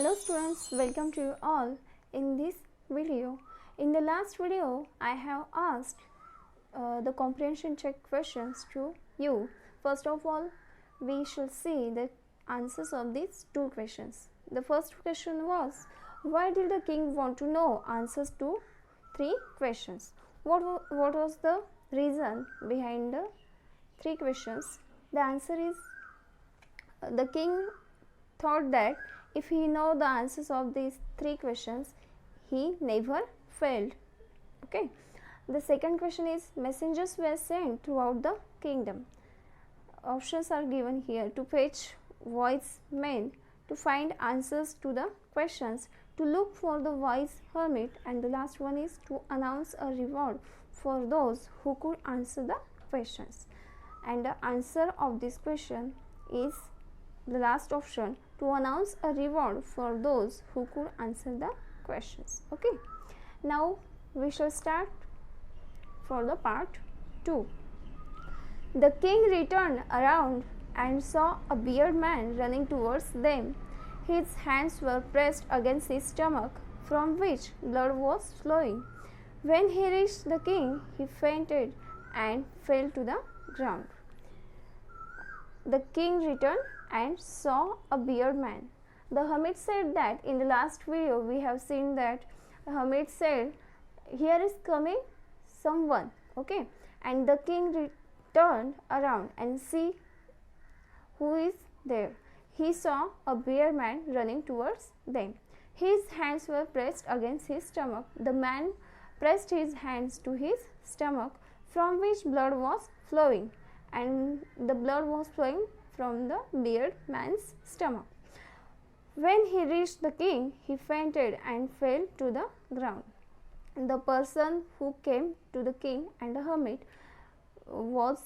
Hello students, welcome to you all in this video. In the last video, I have asked the comprehension check questions to you. First of all, we shall see the answers of these two questions. The first question was, why did the king want to know answers to three questions? What was the reason behind the three questions? The answer is the king thought that if he know the answers of these three questions, he never failed. Okay. The second question is, messengers were sent throughout the kingdom. Options are given here: to fetch wise men, to find answers to the questions, to look for the wise hermit, and the last one is to announce a reward for those who could answer the questions. And the answer of this question is the last option, to announce a reward for those who could answer the questions. Okay, now we shall start for the part 2. The king returned around and saw a bearded man running towards them. His hands were pressed against his stomach, from which blood was flowing. When he reached the king, he fainted and fell to the ground. The king returned and saw a bearded man. The hermit said that in the last video we have seen that the hermit said, here is coming someone, okay, and the king returned around and see who is there. He saw a bearded man running towards them. His hands were pressed against his stomach. The man pressed his hands to his stomach, from which blood was flowing, and the blood was flowing from the bearded man's stomach. When he reached the king, he fainted and fell to the ground. The person who came to the king and the hermit was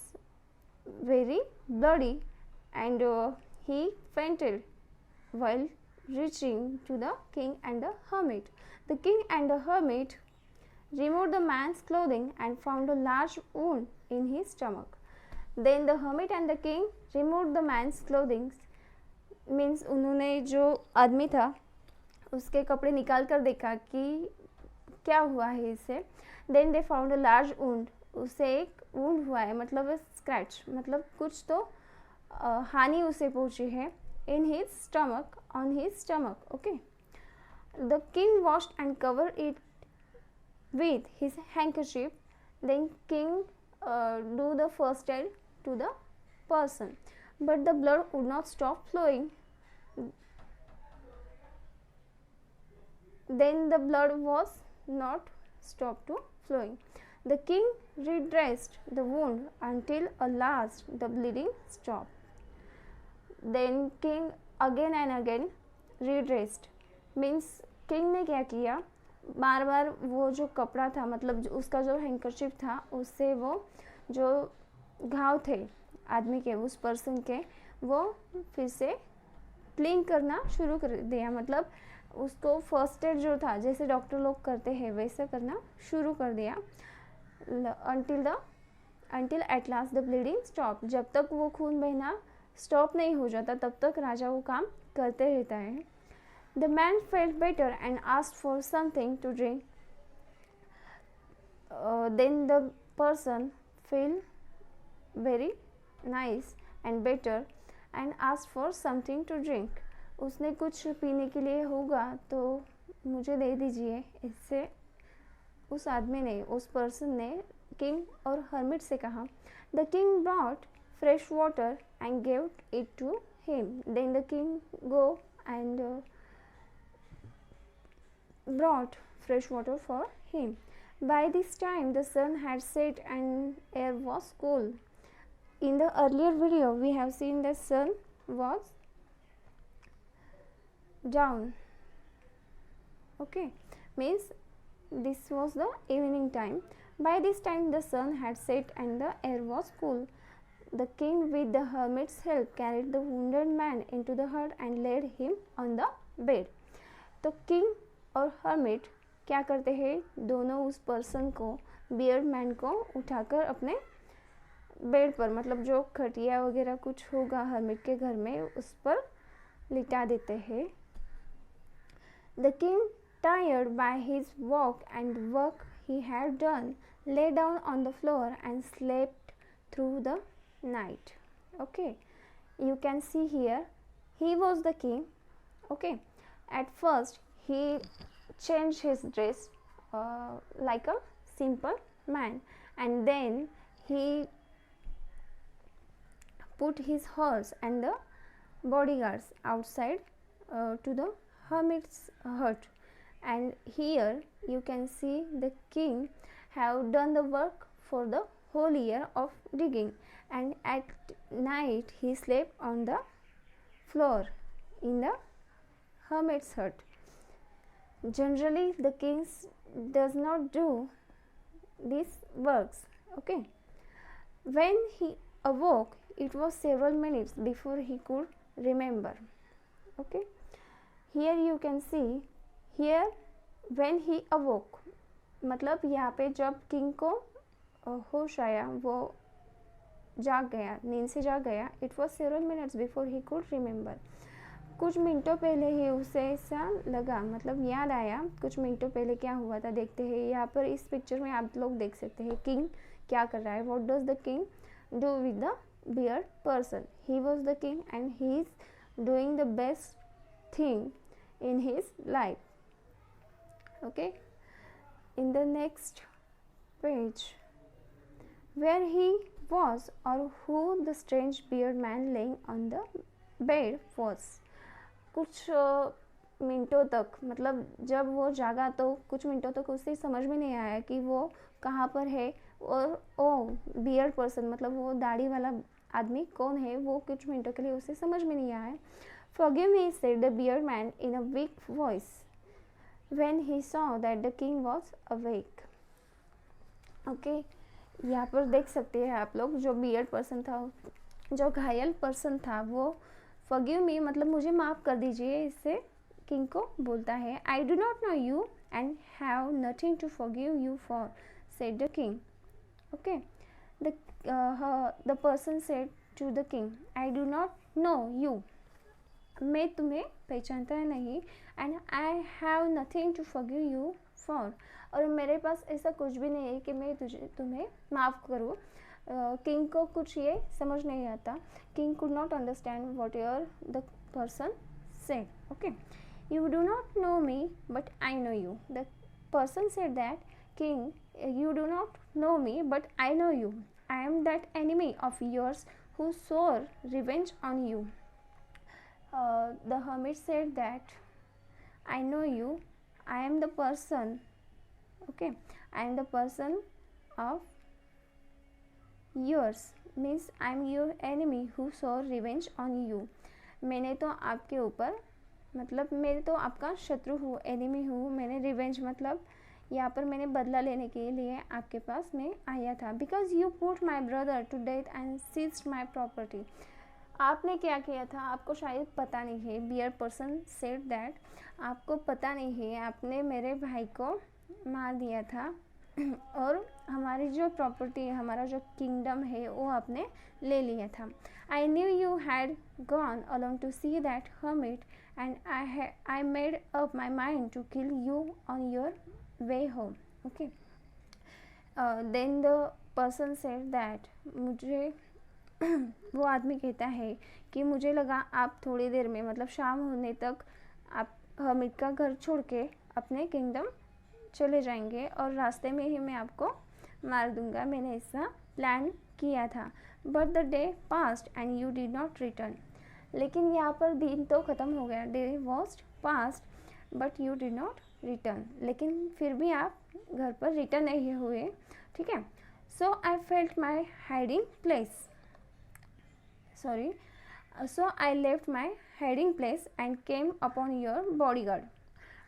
very bloody, and he fainted while reaching to the king and the hermit. The king and the hermit removed the man's clothing and found a large wound in his stomach. Then the hermit and the king removed the man's clothing, means उन्होंने जो आदमी था उसके कपड़े निकाल कर देखा कि क्या हुआ है इसे. Then they found a large wound, उसे एक वुंड हुआ है, मतलब स्क्रैच, मतलब कुछ तो हानि उसे पहुंची है in his stomach, on his stomach. Okay. The king washed and cover it with his handkerchief. Then king do the first aid to the person, but the blood would not stop flowing. Then the blood was not stopped to flowing. The king redressed the wound until at last the bleeding stopped. Then king again and again redressed, means king ने क्या किया, बार बार वो जो कपड़ा था, मतलब उसका जो हैंकरचिप था, उससे वो जो घाव थे आदमी के, उस पर्सन के, वो फिर से क्लीन करना शुरू कर दिया. मतलब उसको फर्स्ट एड जो था, जैसे डॉक्टर लोग करते हैं वैसा करना शुरू कर दिया. until at last the bleeding stopped. जब तक वो खून बहना स्टॉप नहीं हो जाता तब तक राजा वो काम करते रहता है. The man felt better and asked for something to drink. Then the person felt very nice and better and asked for something to drink. उसने कुछ पीने के लिए होगा तो मुझे दे दीजिए. इससे उस आदमी ने, उस पर्सन ने किंग और हर्मिट से कहा. The king brought fresh water and gave it to him. Then the king go and brought fresh water for him. By this time the sun had set and air was cool. In the earlier video we have seen the sun was down. Okay, means this was the evening time. By this time the sun had set and the air was cool. The king with the hermit's help carried the wounded man into the hut and laid him on the bed. तो king और hermit क्या करते हैं, दोनों उस person को, beard man को उठाकर अपने बेड पर, मतलब जो खटिया वगैरह कुछ होगा हर्मिट के घर में, उस पर लिटा देते हैं. The king, tired by his walk and work he had done, lay down on the floor and slept through the night. Okay, you can see here he was the king. Okay, at first he changed his dress like a simple man, and then he put his horse and the bodyguards outside to the hermit's hut. And here you can see the king have done the work for the whole year of digging, and at night he slept on the floor in the hermit's hut. Generally the kings does not do these works. Okay, when he awoke it was several minutes before he could remember. Okay, here you can see here when he awoke, मतलब यहाँ पे जब king को होश आया, वो जाग गया, नींद से जाग गया. It was several minutes before he could remember. कुछ मिनटों पहले ही उसे ऐसा लगा, मतलब याद आया कुछ मिनटों पहले क्या हुआ था. देखते हैं यहाँ पर इस पिक्चर में आप लोग देख सकते हैं किंग क्या कर रहा है. What does the king do with the beard person? He was the king and he is doing the best thing in his life. Okay, in the next page, where he was or who the strange beard man laying on the bed was. कुछ मिनटों तक, मतलब जब वो जागा तो कुछ मिनटों तक उसे समझ में नहीं आया कि वो कहाँ पर है और ओ बियर्ड पर्सन मतलब वो दाढ़ी वाला आदमी कौन है, वो कुछ मिनटों के लिए उसे समझ में नहीं आया. Forgive me, said the beard man in a weak voice when he saw that the king was awake. Okay, यहाँ पर देख सकते हैं आप लोग, जो बियर्ड पर्सन था, जो घायल पर्सन था, वो forgive me मतलब मुझे माफ़ कर दीजिए, इससे किंग को बोलता है. I do not know you and have nothing to forgive you for, said the king. Okay, the person said to the king, I do not know you, मैं तुम्हें पहचानता नहीं, and I have nothing to forgive you for, और मेरे पास ऐसा कुछ भी नहीं है कि मैं तुम्हें माफ़ करूँ. किंग को कुछ ये समझ नहीं आता. King could not understand what the person said. Okay, you do not know me but I know you. The person said that, king, you do not know me but I know you. I am that enemy of yours who swore revenge on you. The hermit said that, I know you. I am the person. Okay, I am the person of yours, means I am your enemy who swore revenge on you. मैंने तो आपके ऊपर, मतलब मैं तो आपका शत्रु हूँ, एनिमी हूँ. मैंने रिवेंज मतलब यहाँ पर मैंने बदला लेने के लिए आपके पास मैं आया था. Because you put my brother to death and seized my property. आपने क्या किया था आपको शायद पता नहीं है. बियर पर्सन सेड दैट, आपको पता नहीं है, आपने मेरे भाई को मार दिया था और हमारी जो प्रॉपर्टी है, हमारा जो किंगडम है, वो आपने ले लिया था. I knew you had gone along to see that hermit and I made up my mind to kill you on your way home. Okay, then the person said that, मुझे वो आदमी कहता है कि मुझे लगा आप थोड़ी देर में, मतलब शाम होने तक, आप हर्मिट का घर छोड़ के अपने किंगडम चले जाएंगे और रास्ते में ही मैं आपको मार दूंगा. मैंने ऐसा प्लान किया था. But the day past and you did not return. लेकिन यहाँ पर दिन तो ख़त्म हो गया. Day was past but you did not return. लेकिन फिर भी आप घर पर रिटर्न नहीं हुए. ठीक है. So I felt my hiding place. Sorry. So I left my hiding place and came upon your bodyguard,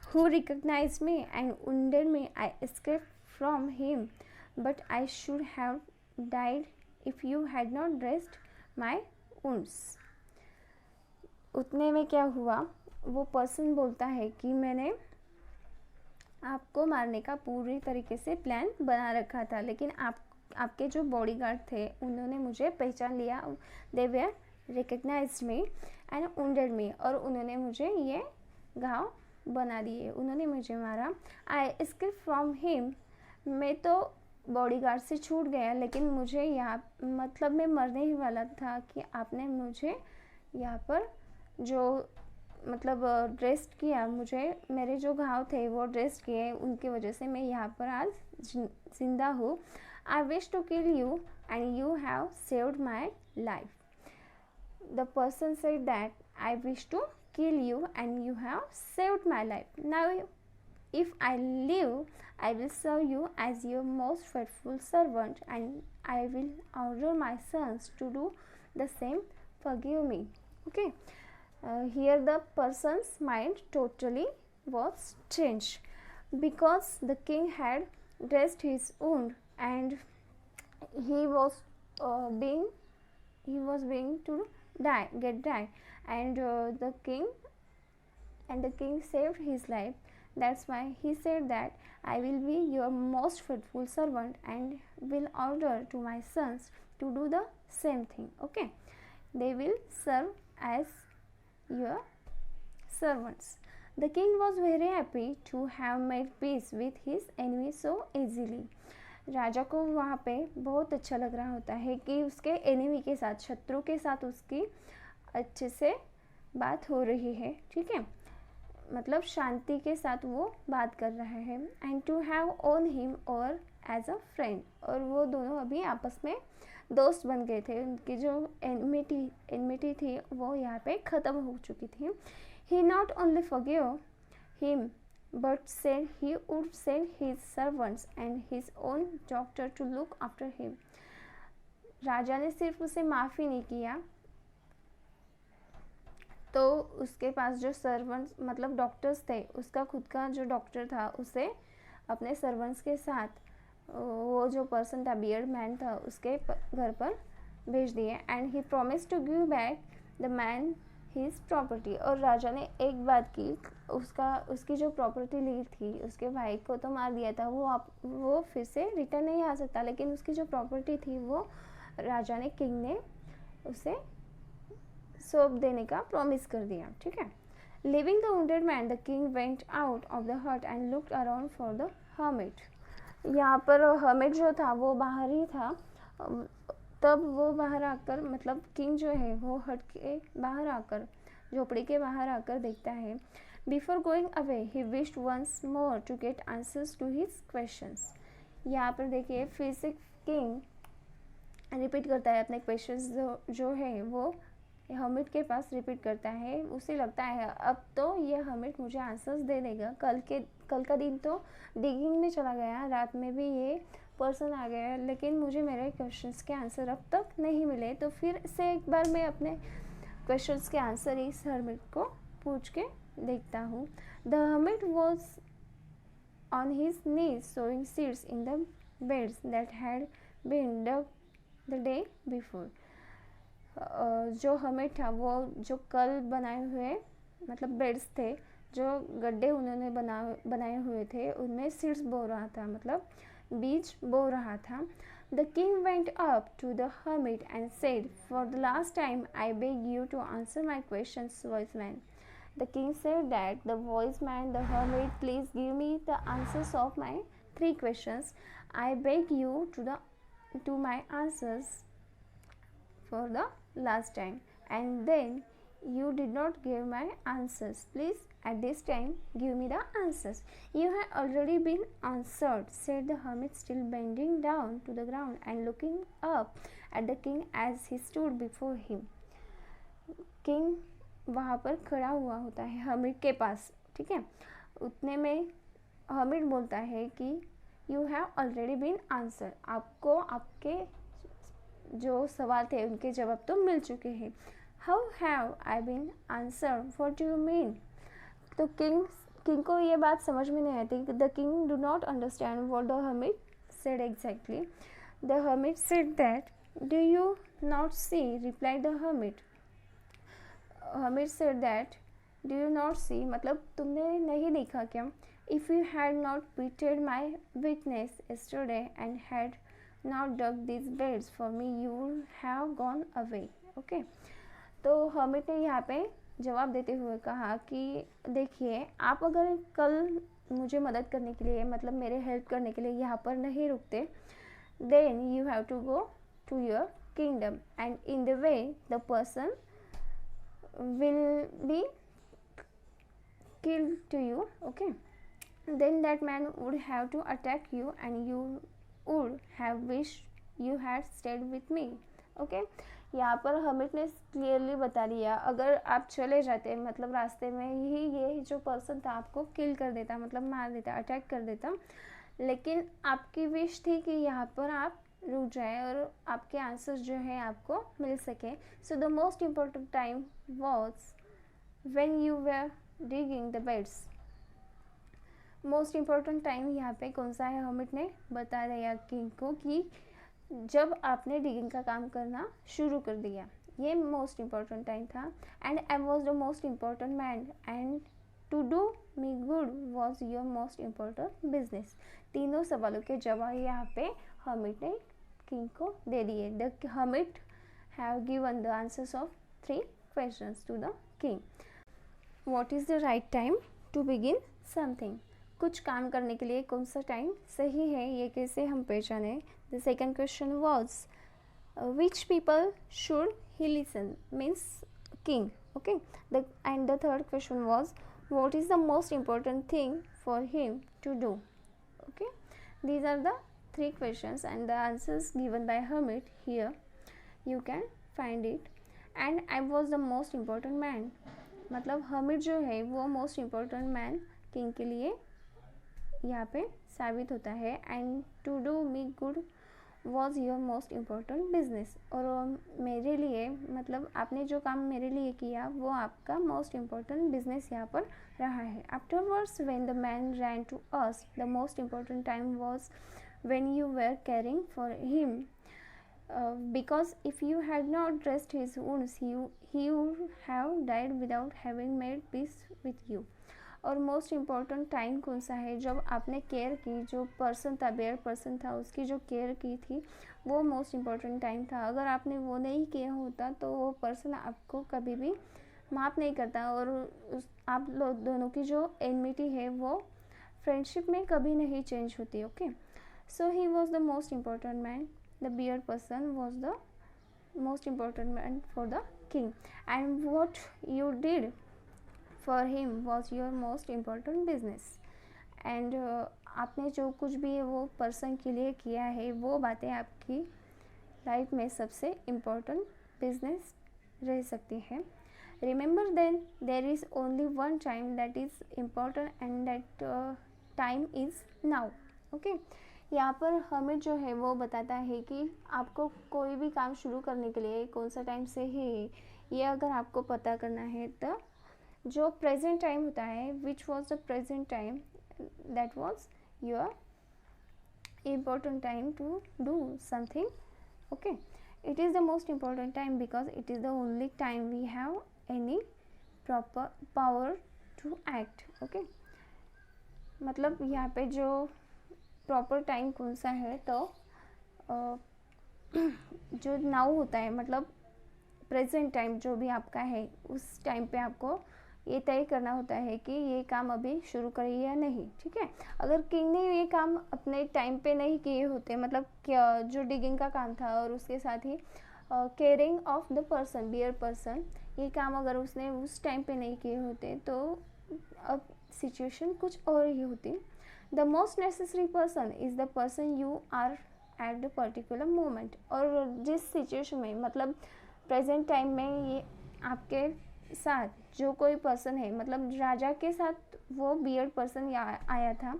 who recognized me and wounded me. I escaped from him, but I should have died if you had not dressed my wounds. उतने में क्या हुआ, वो person बोलता है कि मैंने आपको मारने का पूरी तरीके से प्लान बना रखा था, लेकिन आपके जो बॉडीगार्ड थे उन्होंने मुझे पहचान लिया. They were recognised me and wounded me, और उन्होंने मुझे ये घाव बना दिए, उन्होंने मुझे मारा। आई एस्केप फ्रॉम हिम, मैं तो बॉडीगार्ड से छूट गया, लेकिन मुझे यहाँ मतलब मैं मरने ही वाला था कि आपने मुझे यहाँ पर जो मतलब ड्रेस्ट किया, मुझे मेरे जो घाव थे वो ड्रेस्ट किए, उनकी वजह से मैं यहाँ पर आज जिंदा हूँ। I wish to kill you and you have saved my life. The person said that I wish to kill you and you have saved my life. Now, if I live, I will serve you as your most faithful servant, and I will order my sons to do the same. Forgive me. Okay. Here the person's mind totally was changed because the king had dressed his wound and he was being to get die, and the king saved his life. That's why he said that I will be your most faithful servant and will order to my sons to do the same thing. Okay, they will serve as your servants. The king was very happy to have made peace with his enemy so easily. राजा को वहाँ पे बहुत अच्छा लग रहा होता है कि उसके एनिमी के साथ, शत्रु के साथ उसकी अच्छे से बात हो रही है, ठीक है, मतलब शांति के साथ वो बात कर रहा है। And to have won him over as a friend, और वो दोनों अभी आपस में दोस्त बन गए थे, उनकी जो एनमिटी थी वो यहाँ पे ख़त्म हो चुकी थी। He not only forgive him but said he would send his servants and his own doctor to look after him. राजा ने सिर्फ उसे माफ़ी नहीं किया, तो उसके पास जो सर्वेंट्स मतलब डॉक्टर्स थे, उसका खुद का जो डॉक्टर था उसे अपने सर्वेंट्स के साथ वो जो पर्सन था, बियर्ड मैन था, उसके घर पर भेज दिए। And he promise to give back the man his property, और राजा ने एक बात की, उसकी जो प्रॉपर्टी ली थी, उसके भाई को तो मार दिया था, वो फिर से रिटर्न नहीं आ सकता, लेकिन उसकी जो प्रॉपर्टी थी वो राजा ने, किंग ने उसे सौंप देने का प्रॉमिस कर दिया, ठीक है। Leaving the wounded man, the king went out of the hut and looked around for the hermit. यहाँ पर हर्मिट जो था वो बाहर ही था, तब वो बाहर आकर, मतलब किंग जो है वो हट के बाहर आकर, झोपड़ी के बाहर आकर देखता है। Before going away he wished once more to get answers to his questions. यहाँ पर देखिए फिर से किंग रिपीट करता है अपने क्वेश्चंस जो है वो हर्मिट के पास रिपीट करता है। उसे लगता है अब तो ये हर्मिट मुझे आंसर्स दे देगा। कल का दिन तो डिगिंग में चला गया, रात में भी ये पर्सन आ गया, लेकिन मुझे मेरे क्वेश्चंस के आंसर अब तक नहीं मिले, तो फिर से एक बार मैं अपने क्वेश्चंस के आंसर इस हर्मिट को पूछ के देखता हूँ। The hermit was on his knees sowing seeds in the beds that had been dug the day before. जो हर्मिट था वो जो कल बनाए हुए मतलब बेड्स थे, जो गड्ढे उन्होंने बनाए हुए थे, उनमें सीड्स बो रहा था, मतलब बीज बो रहा था। The king went up to the hermit and said, for the last time I beg you to answer my questions, wise man. The king said that the wise man, the hermit, please give me the answers of my 3 questions. I beg you to my answers for the last time, and then you did not give my answers. Please at this time give me the answers. You have already been answered, said the hermit, still bending down to the ground and looking up at the king as he stood before him. King वहाँ पर खड़ा हुआ होता है hermit के पास, ठीक है। उतने में हर्मिट बोलता है कि you have already been answer, आपको आपके जो सवाल थे उनके जवाब तो मिल चुके हैं। How have I been answer, what do you mean. तो किंग को ये बात समझ में नहीं आती। The king do not understand what the hermit said exactly. The hermit said that do you not see, replied the hermit. Hermit said that do you not see, मतलब तुमने नहीं देखा क्या। If you had not pitied my weakness yesterday and had not dug these beds for me, you would have gone away. Okay, तो hermit ने यहाँ पे जवाब देते हुए कहा कि देखिए, आप अगर कल मुझे मदद करने के लिए, मतलब मेरे हेल्प करने के लिए यहाँ पर नहीं रुकते, then you have to go to your kingdom, and in the way the person will be killed to you. Okay, then that man would have to attack you and you would have wished you had stayed with me. Okay, यहाँ पर hermit ने clearly बता दिया, अगर आप चले जाते, मतलब रास्ते में ही ये जो पर्सन था आपको किल कर देता, मतलब मार देता, अटैक कर देता, लेकिन आपकी विश थी कि यहाँ पर आप रुक जाए और आपके आंसर्स जो है आपको मिल सके. So the most important time was when you were digging the beds. Most important time यहाँ पे कौन सा है, हमिट ने बता दिया किंग को कि जब आपने डिगिंग का काम करना शुरू कर दिया, ये मोस्ट इम्पोर्टेंट टाइम था. And I was the most important man and to do me good was your most important business. तीनों सवालों के जवाब यहाँ पे हमिट ने किंग को दे दिए. The hermit have given the answers of 3 questions to the king. What is the right time to begin something. कुछ काम करने के लिए कौन सा टाइम सही है, ये कैसे हम पहचाने. The second question was which people should he listen, means king. Okay, and the third question was what is the most important thing for him to do. Okay, these are the 3 questions and the answers given by hermit. Here you can find it. And I was the most important man, मतलब hermit जो है वो most important man king के लिए यहाँ पे साबित होता है. and to do me good was your most important business, और मेरे लिए, मतलब आपने जो काम मेरे लिए किया वो आपका most important business यहाँ पर रहा है. Afterwards when the man ran to us, the most important time was when you were caring for him, because if you had not dressed his wounds he would have died without having made peace with you. और most important time कौन सा है, जब आपने care की, जो person था, bear person था, उसकी जो केयर की थी वो मोस्ट इम्पॉर्टेंट टाइम था. अगर आपने वो नहीं किया होता तो वो पर्सन आपको कभी भी माफ़ नहीं करता और आप लोग दोनों की जो एनमिटी है वो फ्रेंडशिप में कभी नहीं चेंज होती. Okay, so he was the most important man. The bare person was the most important man for the king. And what you did for him was your most important business. and आपने जो कुछ भी वो person के लिए किया है वो बातें आपकी लाइफ में सबसे इम्पोर्टेंट बिजनेस रह सकती है. Remember then there is only one time that is important and that time is now. Okay, यहाँ पर हमें जो है वो बताता है कि आपको कोई भी काम शुरू करने के लिए कौन सा टाइम सही है, ये अगर आपको पता करना है तो जो प्रेजेंट टाइम होता है, which was the present time, that was your important time to do something. Okay, it is the most important time because it is the only time we have any proper power to act. Okay, मतलब यहाँ पे जो proper time कौन सा है, तो जो now होता है, मतलब प्रेजेंट टाइम जो भी आपका है, उस टाइम पे आपको ये तय करना होता है कि ये काम अभी शुरू करिए या नहीं. ठीक है, अगर किंग ने ये काम अपने टाइम पे नहीं किए होते, मतलब क्या जो डिगिंग का काम था और उसके साथ ही caring of the person, bear person, ये काम अगर उसने उस टाइम पे नहीं किए होते तो अब सिचुएशन कुछ और ही होती. The most necessary person is the person you are at the particular moment. और जिस सिचुएशन में, मतलब प्रेजेंट टाइम में ये आपके साथ जो कोई पर्सन है, मतलब राजा के साथ वो बियर्ड पर्सन आया था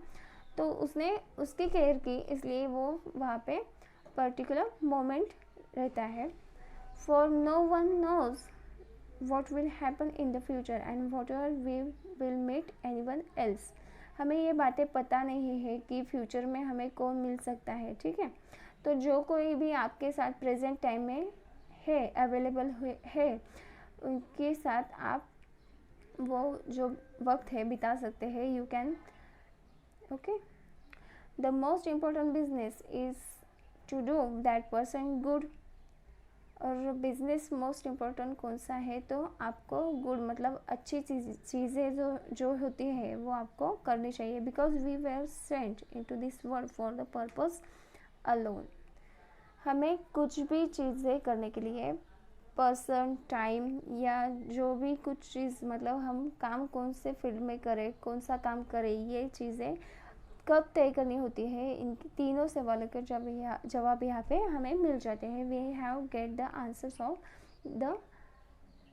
तो उसने उसकी केयर की, इसलिए वो वहाँ पे पर्टिकुलर मोमेंट रहता है. For no one knows what will happen in the future and whatever we will meet anyone else. हमें ये बातें पता नहीं है कि फ्यूचर में हमें कौन मिल सकता है. ठीक है, तो जो कोई भी आपके साथ प्रेजेंट टाइम में है, अवेलेबल है, उनके साथ आप वो जो वक्त है बिता सकते हैं. You can. Okay, the most important business is to do that person good और बिजनेस मोस्ट इम्पोर्टेंट कौन सा है, तो आपको गुड मतलब अच्छी चीज़ें जो होती है वो आपको करनी चाहिए, because we were sent into this world for the purpose alone. हमें कुछ भी चीज़ें करने के लिए पर्सन, टाइम या जो भी कुछ चीज़ मतलब हम काम कौन से फील्ड में करें, कौन सा काम करें, ये चीज़ें कब तय करनी होती है, इन तीनों सवालों के जवाब यहाँ पे हमें मिल जाते हैं। We have get the answers of the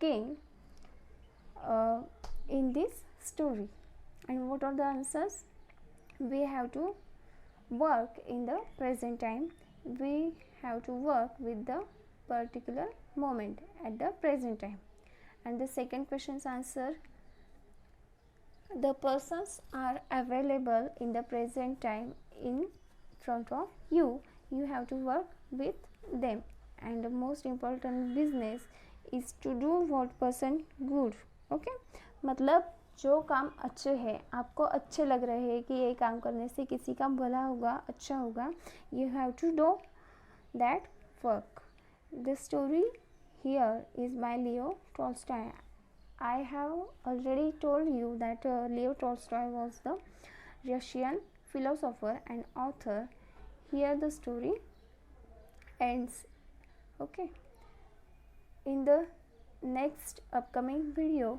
king in this story. And what are the answers? We have to work in the present time. We have to work with the particular moment at the present time. And the second question's answer, the persons are available in the present time in front of you. You have to work with them. And the most important business is to do what person good. Okay, मतलब जो काम अच्छे हैं, आपको अच्छे लग रहे हैं कि ये काम करने से किसी का भला होगा, अच्छा होगा, you have to do that work. The story here is by Leo Tolstoy. I have already told you that Leo Tolstoy was the Russian philosopher and author. Here the story ends. Okay. In the next upcoming video,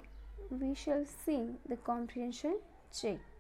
we shall see the comprehension check.